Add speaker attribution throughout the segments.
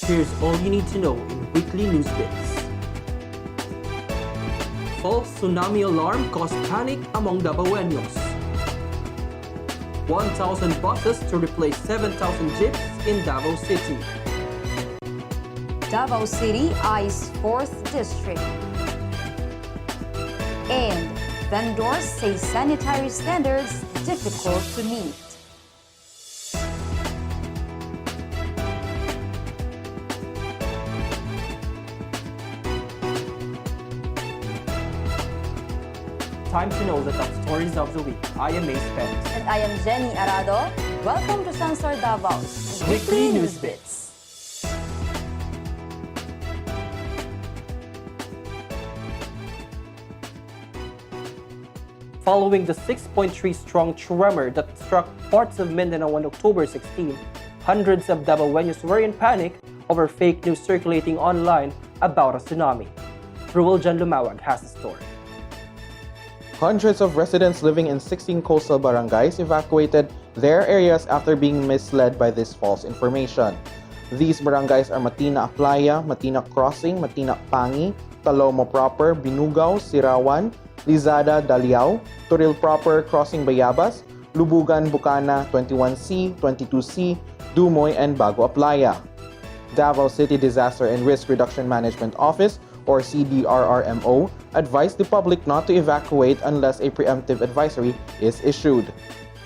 Speaker 1: Here's all you need to know in weekly Newsbits. False tsunami alarm caused panic among Dabawenyos. 1,000 buses to replace 7,000 jeeps in Davao City.
Speaker 2: Davao City eyes 4th District. And vendors say sanitary standards difficult to meet.
Speaker 1: Time to know the top stories of the week. I am Mace Pence.
Speaker 2: And I am Jenny Arado. Welcome to Sansor Davao's
Speaker 1: Weekly Newsbits. Following the 6.3 strong tremor that struck parts of Mindanao on October 16, hundreds of Dabawenyos were in panic over fake news circulating online about a tsunami. Ruel Jan Lumawag has the story.
Speaker 3: Hundreds of residents living in 16 coastal barangays evacuated their areas after being misled by this false information. These barangays are Matina Playa, Matina Crossing, Matina Pangi, Talomo Proper, Binugaw, Sirawan, Lizada, Daliao, Turil Proper, Crossing Bayabas, Lubugan, Bukana, 21C, 22C, Dumoy, and Bago Playa. Davao City Disaster and Risk Reduction Management Office, or CDRRMO, advised the public not to evacuate unless a preemptive advisory is issued.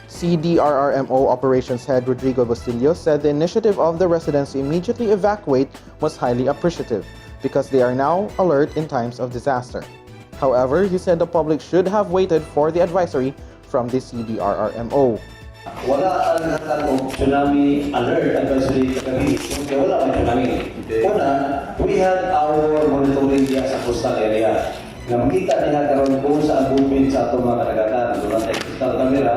Speaker 3: CDRRMO Operations Head Rodrigo Bustillo said the initiative of the residents to immediately evacuate was highly appreciative because they are now alert in times of disaster. However, he said the public should have waited for the advisory from the CDRRMO.
Speaker 4: Wala ang natang tsunami alert advisory kami. Kaya wala ang tsunami. Una, we had our monitoring diya sa coastal area. Na makita niya karon kung sa agupin sa atong mga karagatan. Doon ang coastal camera.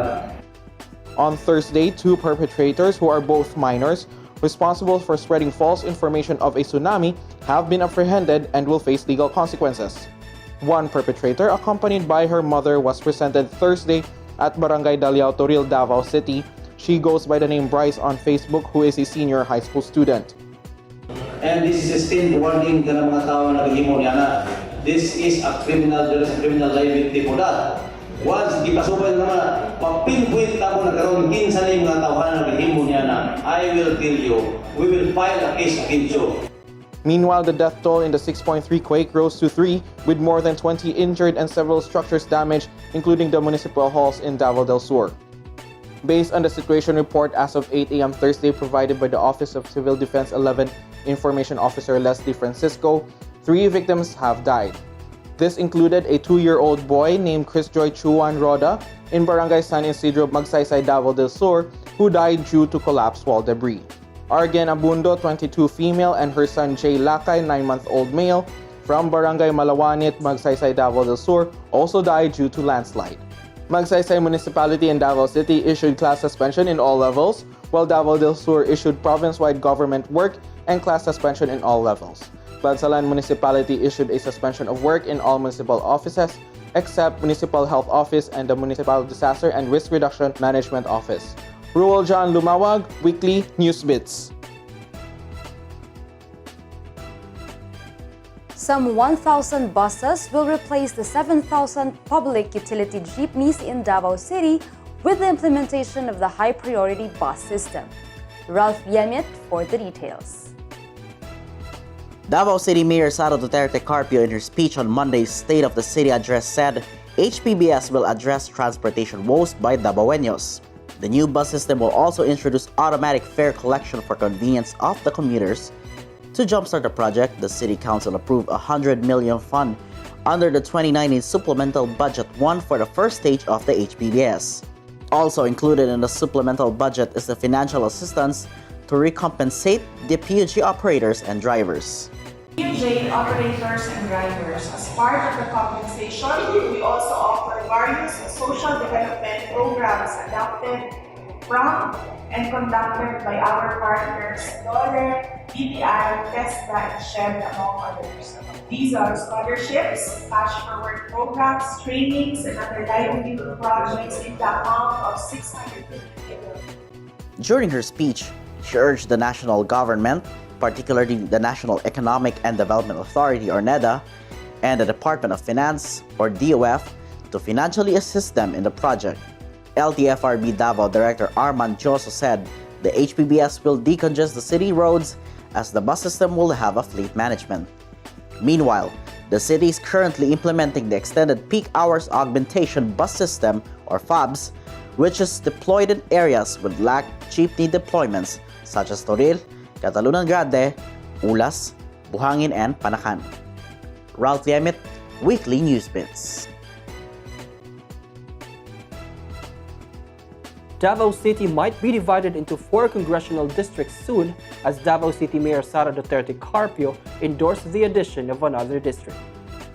Speaker 3: On Thursday, two perpetrators who are both minors responsible for spreading false information of a tsunami have been apprehended and will face legal consequences. One perpetrator, accompanied by her mother, was presented Thursday at Barangay Daliao, Toril, Davao City. She goes by the name Bryce on Facebook, who is a senior high school student.
Speaker 4: And this is a still warning ka ng mga tao na naghimo niya na this is a criminal liability po that. Once gipasukan naman, pag-pinpoint ako na karoon, kinsa na yung mga tao na naghimo niya na I will kill you. We will file a case against you.
Speaker 3: Meanwhile, the death toll in the 6.3 quake rose to 3, with more than 20 injured and several structures damaged, including the municipal halls in Davao del Sur. Based on the situation report as of 8 a.m. Thursday provided by the Office of Civil Defense 11 Information Officer Leslie Francisco, 3 victims have died. This included a 2-year-old boy named Chris Joy Chuan Roda in Barangay San Isidro, Magsaysay, Davao del Sur, who died due to collapsed wall debris. Argen Abundo, 22 female, and her son Jay Lakay, 9-month-old male, from Barangay Malawanit, Magsaysay, Davao del Sur, also died due to landslide. Magsaysay Municipality and Davao City issued class suspension in all levels, while Davao del Sur issued province-wide government work and class suspension in all levels. Bansalan Municipality issued a suspension of work in all municipal offices, except Municipal Health Office and the Municipal Disaster and Risk Reduction Management Office. Ruel John Lumawag, Weekly Newsbits.
Speaker 2: Some 1,000 buses will replace the 7,000 public utility jeepneys in Davao City with the implementation of the high-priority bus system. Ralph Yemit for the details.
Speaker 5: Davao City Mayor Sara Duterte Carpio in her speech on Monday's State of the City address said HPBS will address transportation woes by Dabawenyos. The new bus system will also introduce automatic fare collection for convenience of the commuters. To jumpstart the project, the City Council approved a 100 million fund under the 2019 Supplemental Budget 1 for the first stage of the HPBS. Also included in the supplemental budget is the financial assistance to recompensate the PUG operators and drivers.
Speaker 6: PUJ operators and drivers. As part of the compensation, we also offer various social development programs adopted from and conducted by our partners, DOLE, BPI, TESDA, and SHED, among others. These are scholarships, cash for work programs, trainings, and other livelihood projects in the amount of 650 million.
Speaker 5: During her speech, she urged the national government, particularly the National Economic and Development Authority or NEDA, and the Department of Finance or DOF to financially assist them in the project. LTFRB Davao Director Armand Joso said the HPBS will decongest the city roads as the bus system will have a fleet management. Meanwhile, the city is currently implementing the Extended Peak Hours Augmentation Bus System or FABS, which is deployed in areas with lack jeepney deployments such as Toril, Catalunan Grande, Ulas, Buhangin, and Panakan. Ralph Yemit, Weekly Newsbits.
Speaker 1: Davao City might be divided into 4 congressional districts soon as Davao City Mayor Sara Duterte Carpio endorsed the addition of another district.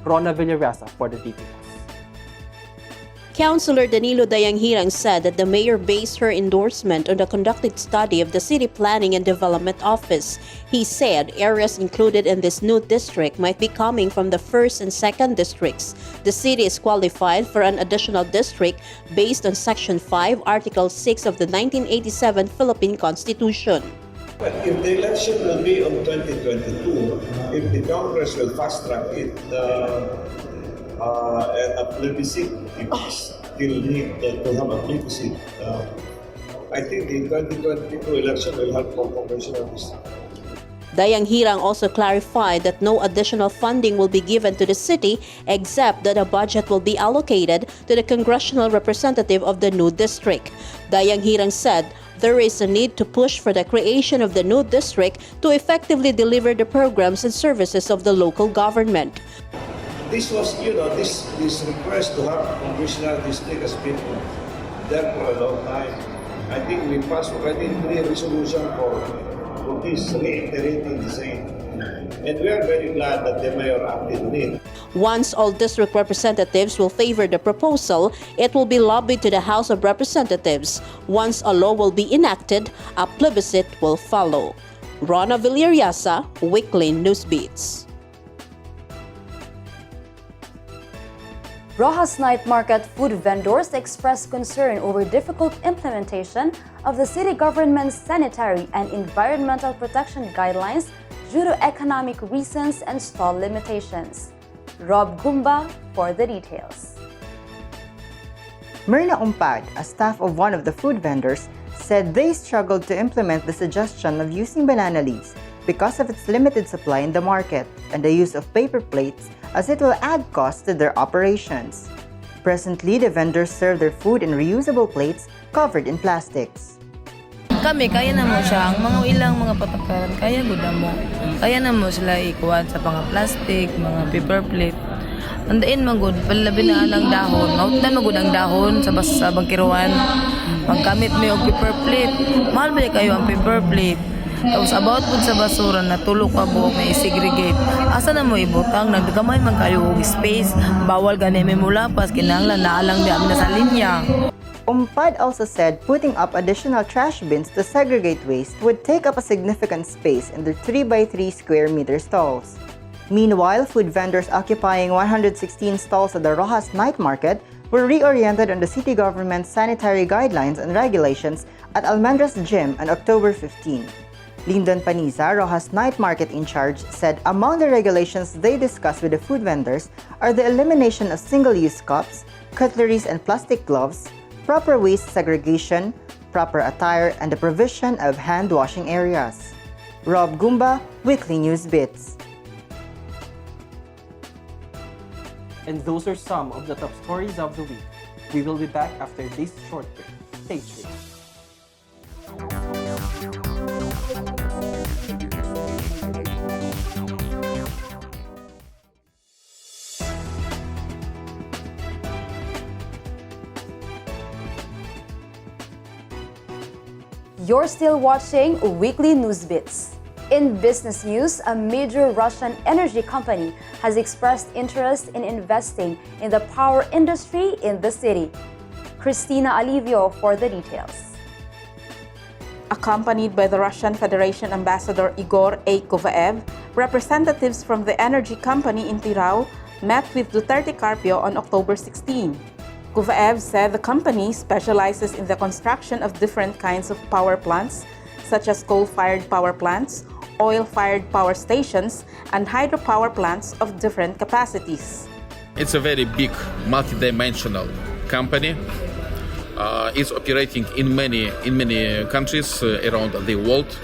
Speaker 1: Rona Villarasa for the details.
Speaker 7: Councilor Danilo Dayanghirang said that the mayor based her endorsement on the conducted study of the City Planning and Development Office. He said areas included in this new district might be coming from the 1st and 2nd districts. The city is qualified for an additional district based on Section 5, Article 6 of the 1987 Philippine Constitution.
Speaker 8: But if the election will be on 2022, if the Congress will fast track it, and a plebiscite, if we still need to have a plebiscite, I think the 2022 election will have more congressional districts.
Speaker 7: Dayanghirang also clarified that no additional funding will be given to the city except that a budget will be allocated to the congressional representative of the new district. Dayanghirang said there is a need to push for the creation of the new district to effectively deliver the programs and services of the local government.
Speaker 8: This was, this request to have congressional district has been there for a long time. I think we passed already 3 resolutions for this, reiterating the same. And we are very glad that the mayor acted on it.
Speaker 7: Once all district representatives will favor the proposal, it will be lobbied to the House of Representatives. Once a law will be enacted, a plebiscite will follow. Rona Villarasa, Weekly Newsbeats.
Speaker 2: Rojas Night Market food vendors expressed concern over difficult implementation of the city government's sanitary and environmental protection guidelines due to economic reasons and stall limitations. Rob Gumba for the details.
Speaker 9: Myrna Umpad, a staff of one of the food vendors, said they struggled to implement the suggestion of using banana leaves because of its limited supply in the market and the use of paper plates as it will add cost to their operations. Presently, the vendors serve their food in reusable plates covered in plastics.
Speaker 10: Kami, kaya na mo siya. Ang mga ilang mga patakaran, kaya guda mo. Kaya na mo sila ikuwan sa mga plastic, mga paper plate. Andain magud, palabi na alang dahon. Mautan magud ang dahon sa bangkiruan. Pagkamit mo yung paper plate, mahal ba kayo ang paper plate? Tapos about po sa basura na tulog ka buok na i-segregate. Asa na mo ibutang, nagkamay man kayo og space, bawal gani may mulapas, kinahanglan na alang di na sa linya.
Speaker 9: Umpad also said putting up additional trash bins to segregate waste would take up a significant space in their 3x3 square meter stalls. Meanwhile, food vendors occupying 116 stalls at the Rojas Night Market were reoriented on the city government's sanitary guidelines and regulations at Almendras Gym on October 15. Lyndon Paniza, Rojas Night Market in charge, said among the regulations they discussed with the food vendors are the elimination of single-use cups, cutleries and plastic gloves, proper waste segregation, proper attire, and the provision of hand-washing areas. Rob Gumba, Weekly Newsbits.
Speaker 1: And those are some of the top stories of the week. We will be back after this short break. Stay tuned.
Speaker 2: You're still watching Weekly Newsbits. In business news, a major Russian energy company has expressed interest in investing in the power industry in the city. Christina Alivio for the details.
Speaker 11: Accompanied by the Russian Federation Ambassador Igor A. Kuvaev, representatives from the energy company in Tirao met with Duterte Carpio on October 16. Kuvaev said the company specializes in the construction of different kinds of power plants, such as coal-fired power plants, oil-fired power stations, and hydropower plants of different capacities.
Speaker 12: It's a very big, multidimensional company. It's operating in many countries around the world.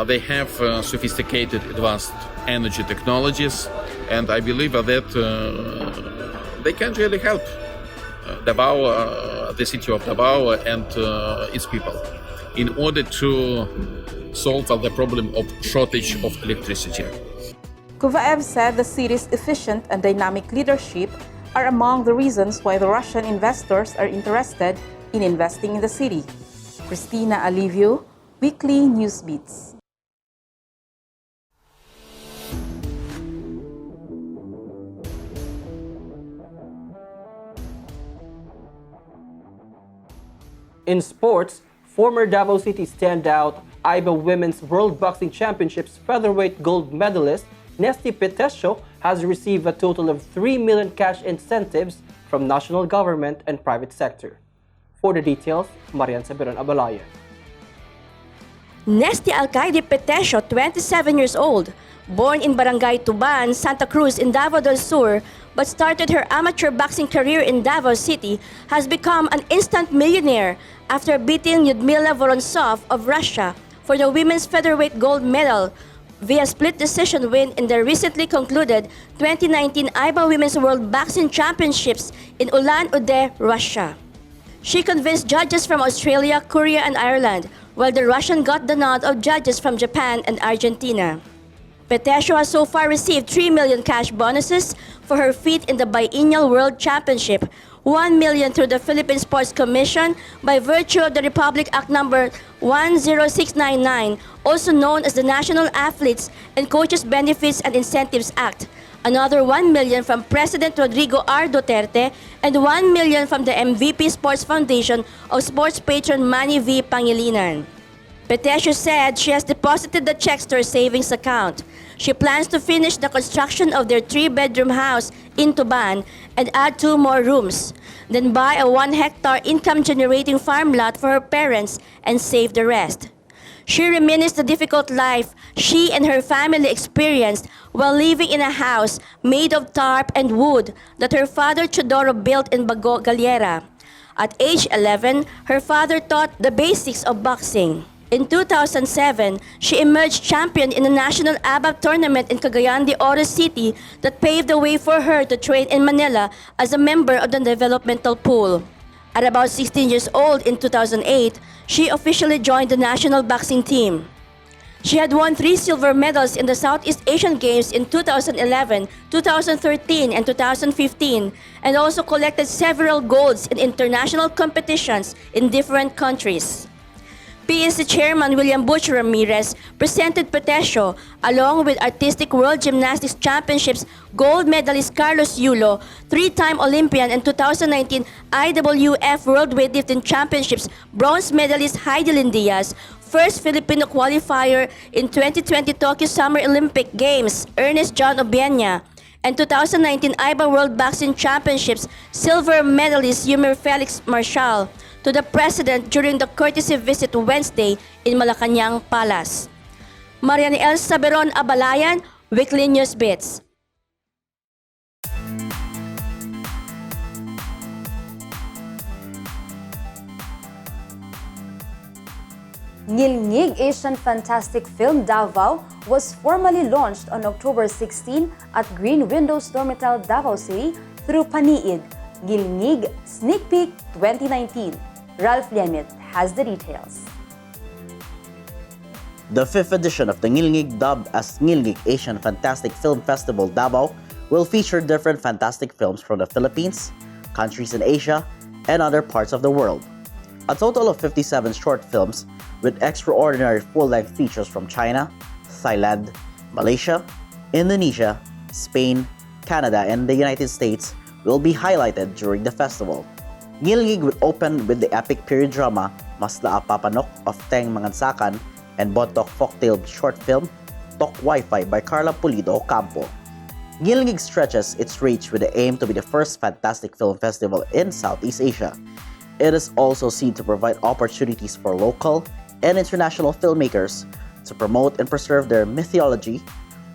Speaker 12: They have sophisticated, advanced energy technologies, and I believe that they can really help Davao, the city of Davao, and its people in order to solve the problem of shortage of electricity.
Speaker 11: Kuvaev said the city's efficient and dynamic leadership are among the reasons why the Russian investors are interested in investing in the city. Christina Alivio, Weekly Newsbeats.
Speaker 1: In sports, former Davao City standout IBA Women's World Boxing Championships featherweight gold medalist Nesty Petesio has received a total of 3 million cash incentives from national government and private sector. For the details, Marian Sabiron Abalaya.
Speaker 13: Nesty Alcaide Petesio, 27 years old, born in Barangay Tuban, Santa Cruz in Davao del Sur, but started her amateur boxing career in Davao City, has become an instant millionaire after beating Lyudmila Vorontsov of Russia for the women's featherweight gold medal via split decision win in the recently concluded 2019 IBA Women's World Boxing Championships in Ulan-Ude, Russia. She convinced judges from Australia, Korea, and Ireland, while the Russian got the nod of judges from Japan and Argentina. Petesio has so far received 3 million cash bonuses for her feat in the biennial World Championship, 1 million through the Philippine Sports Commission by virtue of the Republic Act No. 10699, also known as the National Athletes and Coaches Benefits and Incentives Act, another 1 million from President Rodrigo R. Duterte, and 1 million from the MVP Sports Foundation of sports patron Manny V. Pangilinan. Petesio said she has deposited the checks to her savings account. She plans to finish the construction of their 3-bedroom house in Tuban and add 2 more rooms, then buy a 1-hectare income-generating farm lot for her parents and save the rest. She reminisced the difficult life she and her family experienced while living in a house made of tarp and wood that her father Chodoro built in Bago, Galera. At age 11, her father taught the basics of boxing. In 2007, she emerged champion in a national ABAP tournament in Cagayan de Oro City that paved the way for her to train in Manila as a member of the developmental pool. At about 16 years old in 2008, she officially joined the national boxing team. She had won 3 silver medals in the Southeast Asian Games in 2011, 2013, and 2015, and also collected several golds in international competitions in different countries. PSC Chairman William Butch Ramirez presented Petesio, along with Artistic World Gymnastics Championships gold medalist Carlos Yulo, 3-time Olympian and 2019 IWF World Weightlifting Championships bronze medalist Heidelin Diaz, first Filipino qualifier in 2020 Tokyo Summer Olympic Games, Ernest John Obiena, and 2019 IBA World Boxing Championships silver medalist Yumir Felix Marshall to the President during the courtesy visit Wednesday in Malacanang Palace. Mariane L. Saberon Abalayan, Weekly Newsbits.
Speaker 2: Ngilngig Asian Fantastic Film Davao was formally launched on October 16 at Green Windows Dormital, Davao City through Paniig. Ngilngig Sneak Peek 2019. Ralph Liamit has the details.
Speaker 5: The 5th edition of the Ngilngig, dubbed as Ngilngig Asian Fantastic Film Festival Davao, will feature different fantastic films from the Philippines, countries in Asia, and other parts of the world. A total of 57 short films with extraordinary full-length features from China, Thailand, Malaysia, Indonesia, Spain, Canada, and the United States will be highlighted during the festival. Ngilngig will open with the epic period drama Masla Papanok of Teng Mangansakan and Bontok folktale short film Tok Wi-Fi by Carla Pulido Ocampo. Ngilngig stretches its reach with the aim to be the first fantastic film festival in Southeast Asia. It is also seen to provide opportunities for local and international filmmakers to promote and preserve their mythology,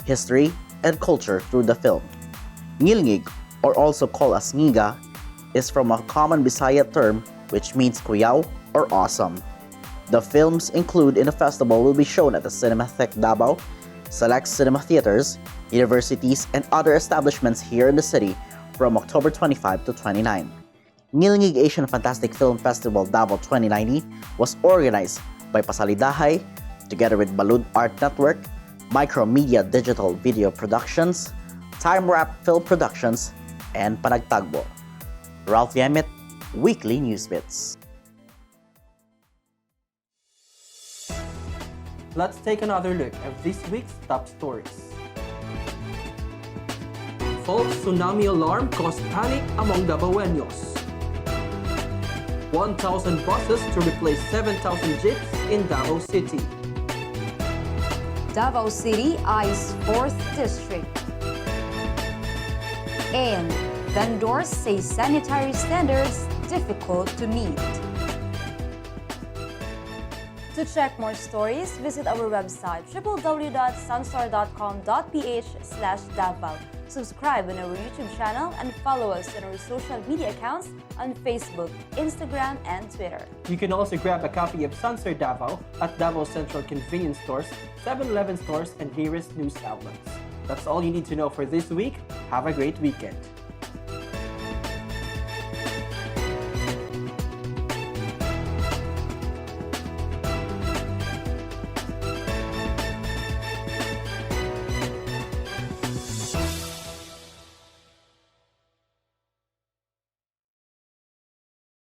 Speaker 5: history, and culture through the film. Ngilngig, or also called as Ngiga, is from a common Bisaya term which means kuyaw or awesome. The films included in the festival will be shown at the Cinematheque Davao, select cinema theaters, universities, and other establishments here in the city from October 25 to 29. Ngilngig Asian Fantastic Film Festival Davao 2019 was organized by Pasalidahay, together with Balud Art Network, Micromedia Digital Video Productions, Time Wrap Film Productions, and Panagtagbo. Ralph Yamit, Weekly Newsbits.
Speaker 1: Let's take another look at this week's top stories. False tsunami alarm caused panic among Dabawenyos. 1,000 buses to replace 7,000 jeeps in Davao City.
Speaker 2: Davao City eyes 4th District. And vendors say sanitary standards difficult to meet. To check more stories, visit our website www.sunstar.com.ph/Davao. Subscribe on our YouTube channel and follow us on our social media accounts on Facebook, Instagram, and Twitter.
Speaker 1: You can also grab a copy of Sunstar Davao at Davao Central Convenience Stores, 7-Eleven stores, and nearest news outlets. That's all you need to know for this week. Have a great weekend.